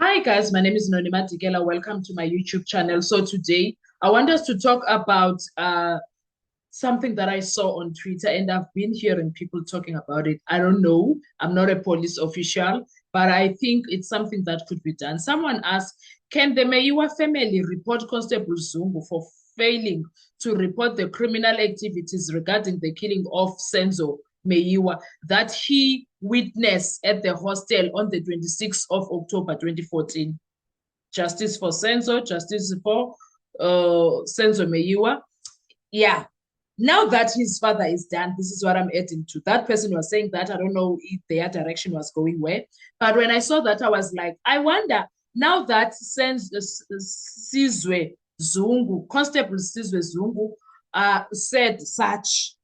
Hi guys, my name is Nonima Dikela. Welcome to my YouTube channel. So today I want us to talk about something that I saw on Twitter, and I've been hearing people talking about it. I don't know. I'm not a police official, but I think it's something that could be done. Someone asked, can the Meyiwa family report Constable Zungu for failing to report the criminal activities regarding the killing of Senzo Meyiwa that he witnessed at the hostel on the 26th of October 2014? Justice for Senzo, justice for Senzo Meyiwa. Yeah, now that his father is done, this is what I'm adding to. That person was saying that. I don't know if their direction was going where. But when I saw that, I was like, I wonder, now that Sizwe Zungu, Constable Sizwe Zungu, said such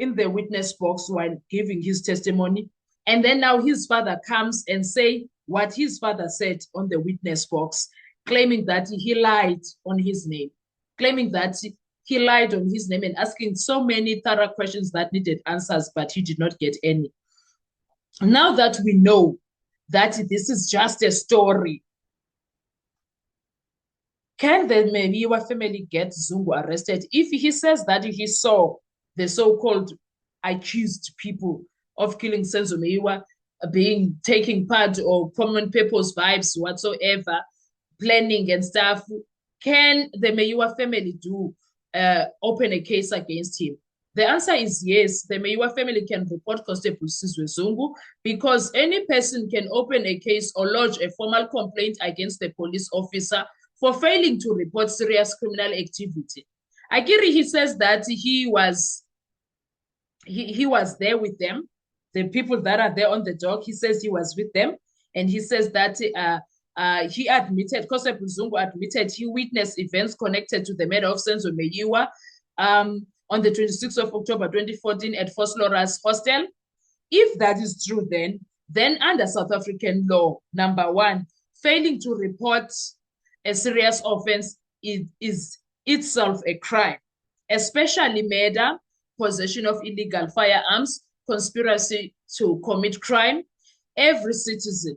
in the witness box while giving his testimony, and then now his father comes and say what his father said on the witness box, claiming that he lied on his name, claiming that he lied on his name and asking so many thorough questions that needed answers, but he did not get any. Now that we know that this is just a story, can the Meyiwa family get Zungu arrested if he says that he saw the so-called accused people of killing Senzo Meyiwa being taking part or common purpose vibes whatsoever, planning and stuff? Can the Meyiwa family open a case against him? The answer is yes. The Meyiwa family can report Constable Sizwe Zungu because any person can open a case or lodge a formal complaint against the police officer for failing to report serious criminal activity. Akiri, he says that he was there with them, the people that are there on the dock. He says he was with them, and he says that he admitted, Constable Zungu admitted he witnessed events connected to the murder of Senzo Meyiwa on the 26th of October 2014 at Vosloorus Hostel. If that is true, then under South African law, number one, failing to report a serious offense is itself a crime, especially murder, possession of illegal firearms, conspiracy to commit crime. Every citizen,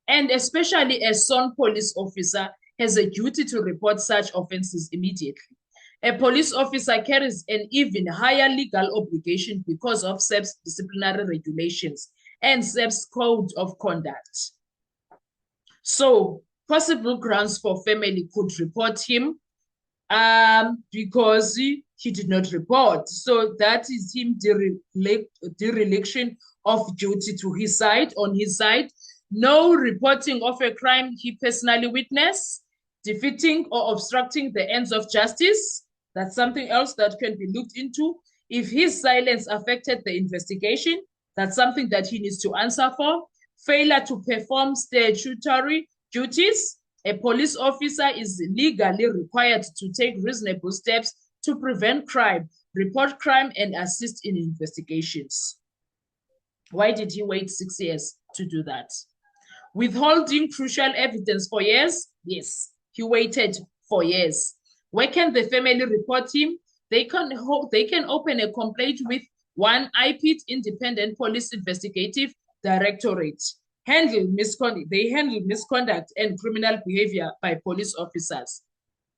and especially a sworn police officer, has a duty to report such offenses immediately. A police officer carries an even higher legal obligation because of SAP's disciplinary regulations and SAP's code of conduct. So, possible grounds for family could report him because he did not report. So that is him dereliction of duty to his side, on his side. No reporting of a crime he personally witnessed, defeating or obstructing the ends of justice. That's something else that can be looked into. If his silence affected the investigation, that's something that he needs to answer for. Failure to perform statutory duties. A police officer is legally required to take reasonable steps to prevent crime, report crime, and assist in investigations. Why did he wait 6 years to do that? Withholding crucial evidence for years? Yes, he waited for years. Where can the family report him? They can open a complaint with one IPID, Independent Police Investigative Directorate. They handle misconduct and criminal behavior by police officers.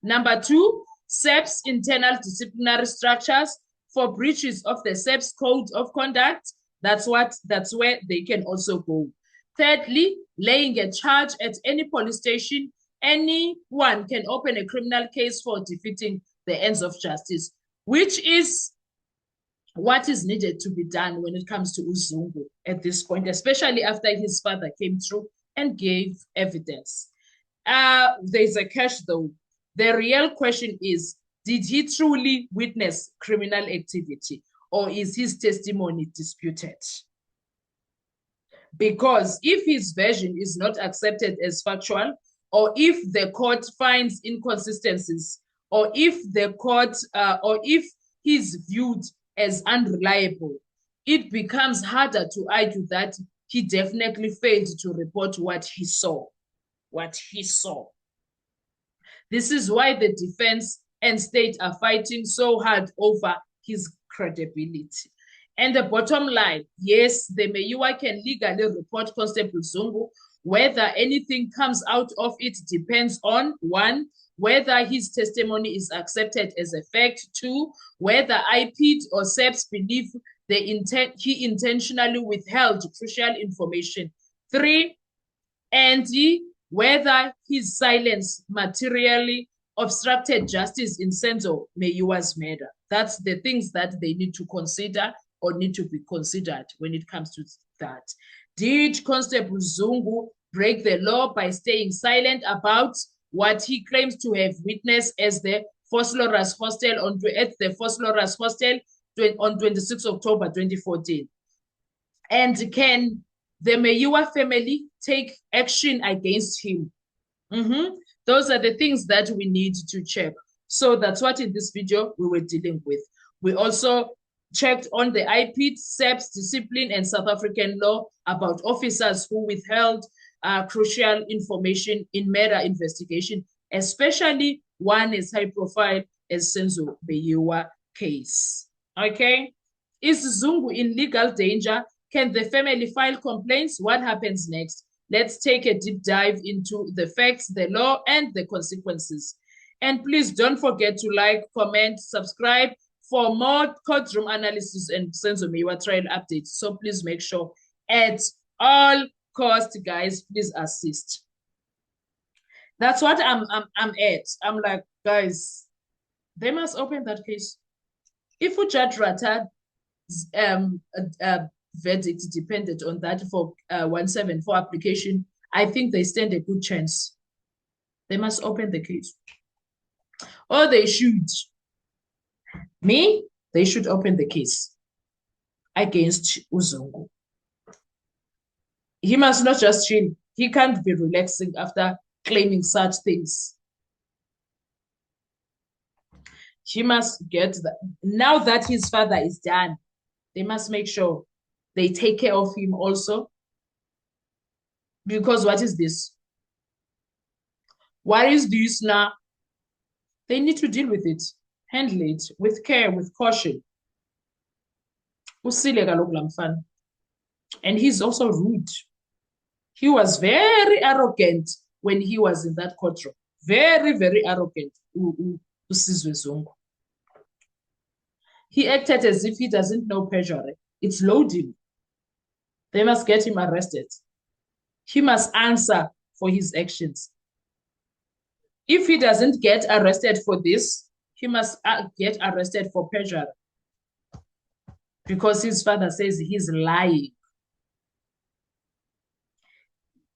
Number two, SAP's internal disciplinary structures for breaches of the SAP's code of conduct. That's where they can also go. Thirdly, laying a charge at any police station. Anyone can open a criminal case for defeating the ends of justice, which is what is needed to be done when it comes to Uzungu at this point, especially after his father came through and gave evidence. There's a catch though. The real question is, did he truly witness criminal activity, or is his testimony disputed? Because if his version is not accepted as factual, or if the court finds inconsistencies, or if he's viewed as unreliable, it becomes harder to argue that he definitely failed to report what he saw. This is why the defense and state are fighting so hard over his credibility. And the bottom line, yes, the Meyiwa can legally report Constable Zungu Whether anything comes out of it depends on 1, whether his testimony is accepted as a fact. 2, whether IPID or SEPS believe he intentionally withheld crucial information. 3, and whether his silence materially obstructed justice in Senzo Meyiwa's murder. That's the things that they need to consider or need to be considered when it comes to that. Did Constable Zungu break the law by staying silent about what he claims to have witnessed as the Phosphorus Hostel at the Phosphorus Hostel on 26 October 2014? And can the Meyiwa family take action against him? Those are the things that we need to check. So that's what in this video we were dealing with. We also checked on the IPID, SEPS, discipline, and South African law about officers who withheld crucial information in murder investigation, especially one as high profile as Senzo Meyiwa case. Okay. Is Zungu in legal danger? Can the family file complaints? What happens next? Let's take a deep dive into the facts, the law, and the consequences. And please don't forget to like, comment, subscribe for more courtroom analysis and Senzo Meyiwa trial updates. So please make sure at all costs, guys, please assist. That's what I'm at. I'm like, guys, they must open that case. If Judge Rata verdict depended on that for 174 application, I think they stand a good chance. They must open the case. Or they should. They should open the case against Uzungu. He must not just chill. He can't be relaxing after claiming such things. He must get that. Now that his father is done, they must make sure they take care of him also. Because what is this? What is this now? They need to deal with it, handle it with care, with caution. And he's also rude. He was very arrogant when he was in that courtroom. Very, very arrogant. He acted as if he doesn't know perjury. It's loading. They must get him arrested. He must answer for his actions. If he doesn't get arrested for this, he must get arrested for perjury. Because his father says he's lying.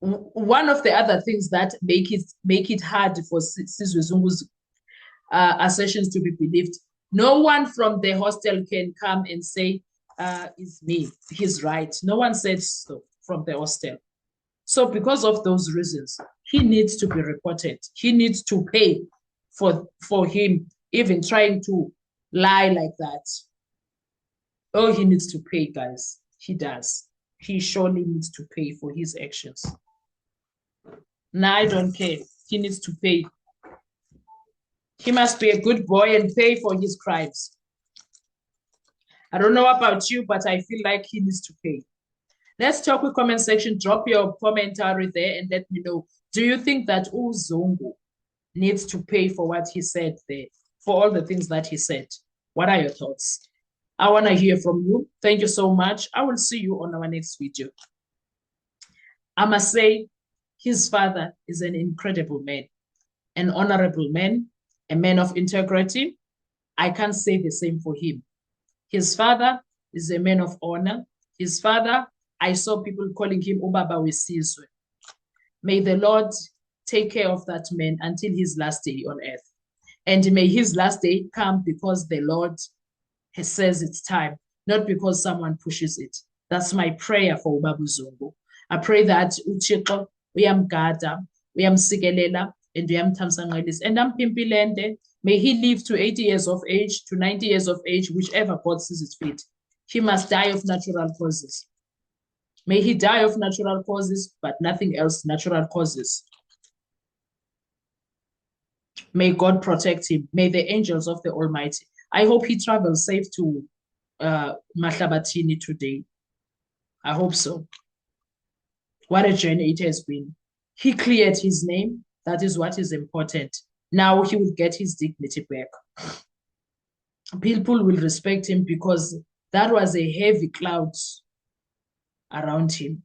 One of the other things that make it hard for Sizwe Zungu's assertions to be believed, no one from the hostel can come and say, it's me, he's right. No one said so from the hostel. So because of those reasons, he needs to be reported. He needs to pay for him even trying to lie like that. Oh, he needs to pay, guys. He does. He surely needs to pay for his actions. Now, I don't care. He needs to pay. He must be a good boy and pay for his crimes. I don't know about you, but I feel like he needs to pay. Let's talk with comment section. Drop your commentary there and let me know. Do you think that Uzungu needs to pay for what he said there, for all the things that he said? What are your thoughts? I want to hear from you. Thank you so much. I will see you on our next video. I must say, his father is an incredible man, an honorable man, a man of integrity. I can't say the same for him. His father is a man of honor. His father, I saw people calling him Ubaba Wesizwe. May the Lord take care of that man until his last day on earth. And may his last day come because the Lord says it's time, not because someone pushes it. That's my prayer for Ubaba Zungu. I pray that uThixo uyamgada, uyamsikelela, and uyamthamsanqelisa, and ampimpilende. May he live to 80 years of age, to 90 years of age, whichever God sees it fit. He must die of natural causes. May he die of natural causes, but nothing else, natural causes. May God protect him. May the angels of the Almighty. I hope he travels safe to Mahlabathini today. I hope so. What a journey it has been. He cleared his name. That is what is important. Now he will get his dignity back. People will respect him because that was a heavy cloud around him,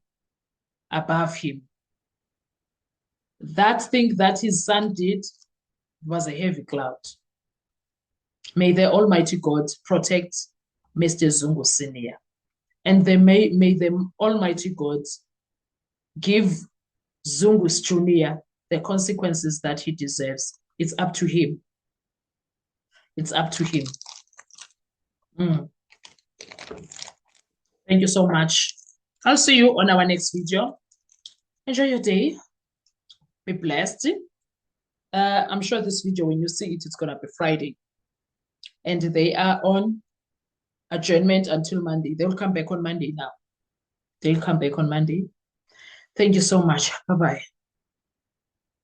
above him. That thing that his son did was a heavy cloud. May the Almighty God protect Mr. Zungu Senior. And may the Almighty God give Zungu Junior the consequences that he deserves. It's up to him. It's up to him. Thank you so much. I'll see you on our next video. Enjoy your day. Be blessed. I'm sure this video, when you see it, it's going to be Friday. And they are on adjournment until Monday. They'll come back on Monday now. They'll come back on Monday. Thank you so much. Bye-bye.